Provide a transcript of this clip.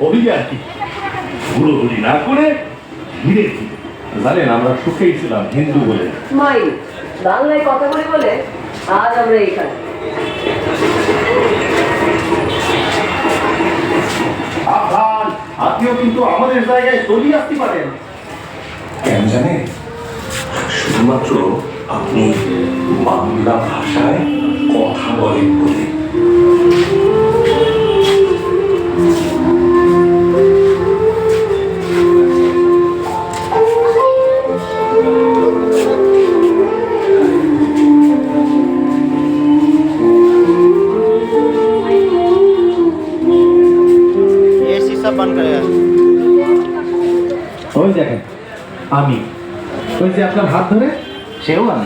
ওই আর কি ঘুরোঘুরি না করে ধীরে ধীরে। জানেন আমরা সুখেই ছিলাম হিন্দু বলে। মাই বাংলায় কথা বলে বলে আজ আমরা এখানে। আফান, আপনিও কিন্তু আমাদের জায়গায় চলে আসতে পারেন। কেন জানে? শুধুমাত্র আপনি বাংলা ভাষায় কথা বলেন বলে। ওই দেখেন আমি, ওই যে আপনার হাত ধরে সেও আমি।